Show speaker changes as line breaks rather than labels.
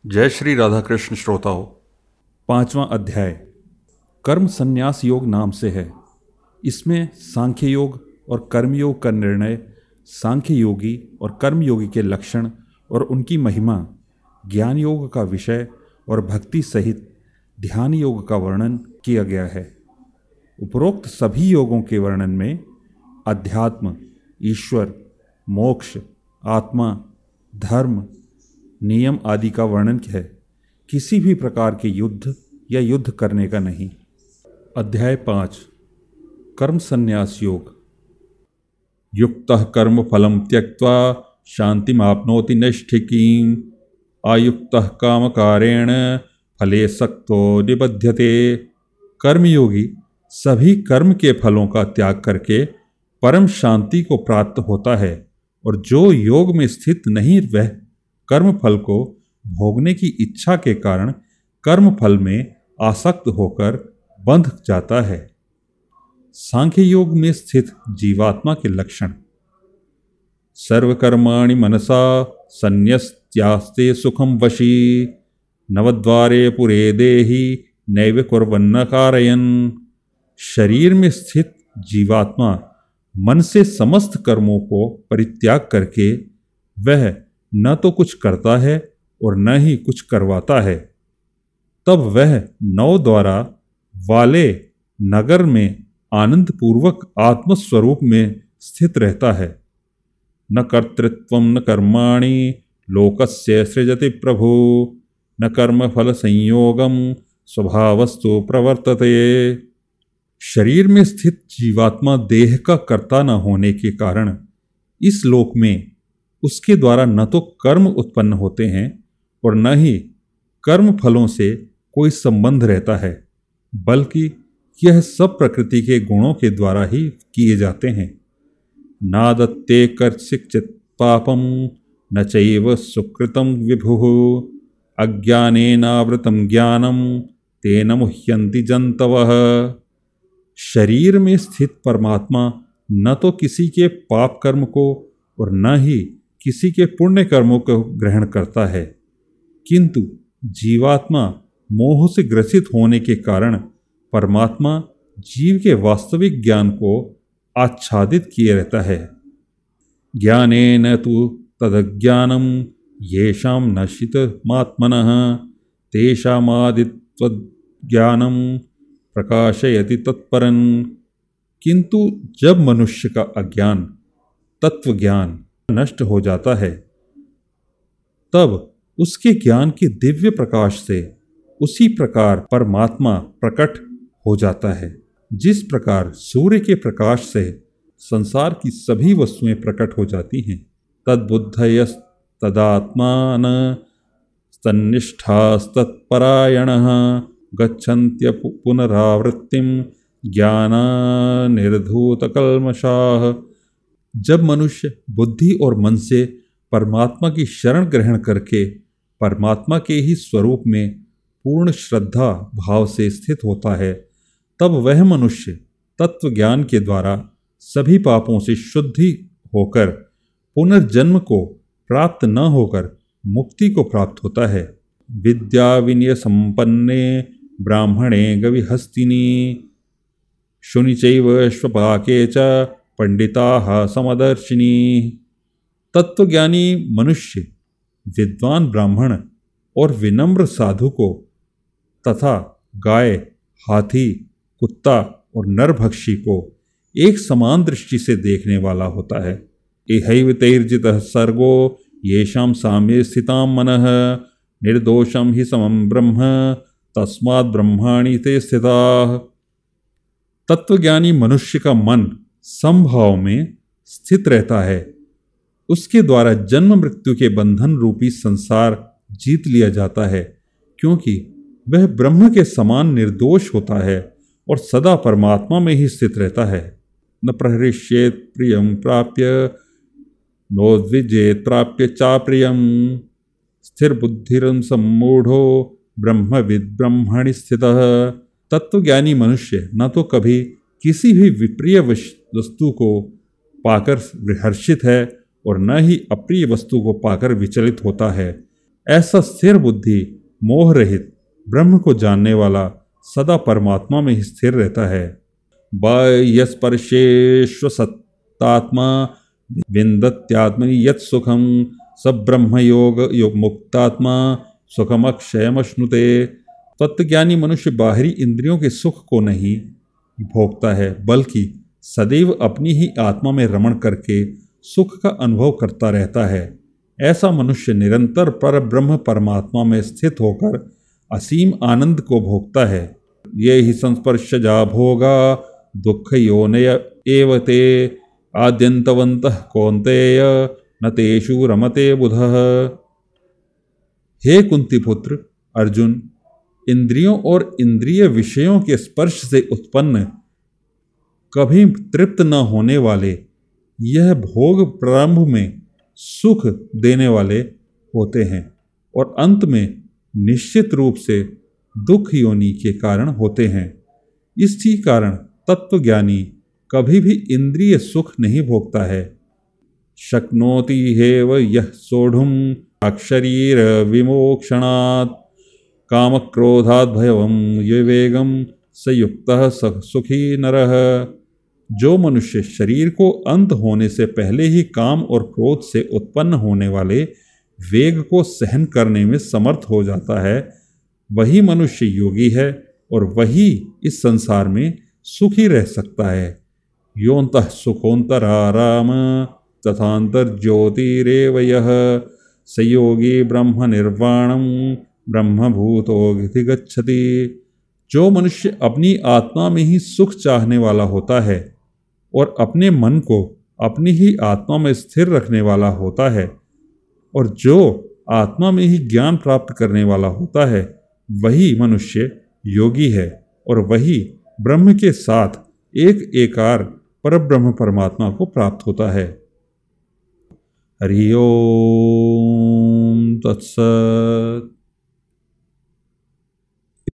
जय श्री राधा कृष्ण श्रोताओं।
5वां अध्याय कर्म संन्यास योग नाम से है। इसमें सांख्य योग और कर्मयोग का निर्णय, सांख्य योगी और कर्मयोगी के लक्षण और उनकी महिमा, ज्ञान योग का विषय और भक्ति सहित ध्यान योग का वर्णन किया गया है। उपरोक्त सभी योगों के वर्णन में अध्यात्म, ईश्वर, मोक्ष, आत्मा, धर्म, नियम आदि का वर्णन है, किसी भी प्रकार के युद्ध या युद्ध करने का नहीं। अध्याय 5 कर्म संन्यास योग। युक्तः कर्म फलम त्यक्त्वा शांतिमाप्नोति नैष्ठिकीम् आयुक्तः कामकारेण फले सक्तो निबध्यते। कर्मयोगी सभी कर्म के फलों का त्याग करके परम शांति को प्राप्त होता है, और जो योग में स्थित नहीं वह कर्म फल को भोगने की इच्छा के कारण कर्म फल में आसक्त होकर बंध जाता है। सांख्य योग में स्थित जीवात्मा के लक्षण। सर्वकर्माणि मनसा संन्यस्त्यास्ते सुखम वशी नवद्वारे पुरे देहि नैव कुर्वन्न कारयन्। शरीर में स्थित जीवात्मा मन से समस्त कर्मों को परित्याग करके वह न तो कुछ करता है और न ही कुछ करवाता है, तब वह नौ द्वारा वाले नगर में आनंद पूर्वक आत्मस्वरूप में स्थित रहता है। न कर्तृत्वं न कर्माणि लोकस्य सृजति प्रभु न कर्म फल संयोगम स्वभावस्तु प्रवर्तते। शरीर में स्थित जीवात्मा देह का कर्ता न होने के कारण इस लोक में उसके द्वारा न तो कर्म उत्पन्न होते हैं और न ही कर्म फलों से कोई संबंध रहता है, बल्कि यह सब प्रकृति के गुणों के द्वारा ही किए जाते हैं। नादत्ते कर्षिचित् पापम न चैव सुकृतं विभुः अज्ञानेनावृतं ज्ञानम तेन मुह्यन्ति जन्तवः। शरीर में स्थित परमात्मा न तो किसी के पाप कर्म को और न ही किसी के पुण्य कर्मों को ग्रहण करता है, किंतु जीवात्मा मोह से ग्रसित होने के कारण परमात्मा जीव के वास्तविक ज्ञान को आच्छादित किए रहता है। ज्ञानेन तु तदज्ञानम येषां नशितमात्मनः तेषामादित्वज्ञानम प्रकाशयति तत्परन्। किंतु जब मनुष्य का अज्ञान तत्वज्ञान नष्ट हो जाता है, तब उसके ज्ञान के दिव्य प्रकाश से उसी प्रकार परमात्मा प्रकट हो जाता है। जिस प्रकार सूर्य के प्रकाश से संसार की सभी वस्तुएं प्रकट हो जाती हैं, तद्बुद्धयस्तदात्मान तन्निष्ठास्तत्परायणः गच्छन्त्य पुनरावृत्तिं ज्ञानानिर्धूतकल्मषाः। जब मनुष्य बुद्धि और मन से परमात्मा की शरण ग्रहण करके परमात्मा के ही स्वरूप में पूर्ण श्रद्धा भाव से स्थित होता है, तब वह मनुष्य तत्व ज्ञान के द्वारा सभी पापों से शुद्धि होकर पुनर्जन्म को प्राप्त न होकर मुक्ति को प्राप्त होता है। विद्या विनय संपन्ने ब्राह्मणे गविहस्तिनी शुनिचैव श्वपाके च पंडिताः समदर्शिनी। तत्वज्ञानी मनुष्य विद्वान ब्राह्मण और विनम्र साधु को तथा गाय, हाथी, कुत्ता और नरभक्षी को एक समान दृष्टि से देखने वाला होता है। इहैव तैर्जितः सर्गो येषां साम्ये स्थितां मनः निर्दोषं हि समं ब्रह्म तस्माद् ब्रह्माणि ते स्थिताः। तत्वज्ञानी मनुष्य का मन समभाव में स्थित रहता है। उसके द्वारा जन्म मृत्यु के बंधन रूपी संसार जीत लिया जाता है, क्योंकि वह ब्रह्म के समान निर्दोष होता है और सदा परमात्मा में ही स्थित रहता है। न प्रहृष्येत् प्रियं प्राप्य नोद्विजेत् प्राप्य चाप्रियं स्थिर बुद्धिरं सम्मूढ़ो ब्रह्मविद् ब्रह्मणि स्थितः। तत्वज्ञानी मनुष्य न तो कभी किसी भी विप्रिय वस्तु को पाकर हर्षित है और न ही अप्रिय वस्तु को पाकर विचलित होता है, ऐसा स्थिर बुद्धि मोह रहित ब्रह्म को जानने वाला सदा परमात्मा में ही स्थिर रहता है। बाह्यस्पर्शेष्व सत्तात्मा विन्दत्यात्मनि यत् सुखम स ब्रह्म योग मुक्तात्मा सुखमक्षयमश्नुते। तत्वज्ञानी मनुष्य बाहरी इंद्रियों के सुख को नहीं भोगता है, बल्कि सदैव अपनी ही आत्मा में रमण करके सुख का अनुभव करता रहता है। ऐसा मनुष्य निरंतर पर ब्रह्म परमात्मा में स्थित होकर असीम आनंद को भोगता है। ये ही संस्पर्शजा भोगा दुख योनय एव ते आद्यंतवन्तः कौन्तेय न तेषु रमते बुधः। हे कुंती पुत्र अर्जुन, इंद्रियों और इंद्रिय विषयों के स्पर्श से उत्पन्न कभी तृप्त न होने वाले यह भोग प्रारंभ में सुख देने वाले होते हैं और अंत में निश्चित रूप से दुख योनि के कारण होते हैं। इसी कारण तत्वज्ञानी कभी भी इंद्रिय सुख नहीं भोगता है। शक्नोति हेव यः सोढुम् अक्षरीर विमोक्षणात् कामक्रोधात् भयं विवेगम संयुक्तः सुखी नरः। जो मनुष्य शरीर को अंत होने से पहले ही काम और क्रोध से उत्पन्न होने वाले वेग को सहन करने में समर्थ हो जाता है, वही मनुष्य योगी है और वही इस संसार में सुखी रह सकता है। योऽन्तः सुखोऽन्तराराम तथांतर ज्योतिरेव यः स योगी ब्रह्म निर्वाणम ब्रह्मभूतोऽधिगच्छति। जो मनुष्य अपनी आत्मा में ही सुख चाहने वाला होता है और अपने मन को अपनी ही आत्मा में स्थिर रखने वाला होता है और जो आत्मा में ही ज्ञान प्राप्त करने वाला होता है, वही मनुष्य योगी है और वही ब्रह्म के साथ एक एकार परब्रह्म परमात्मा को प्राप्त होता है। हरि ओम तत्सत।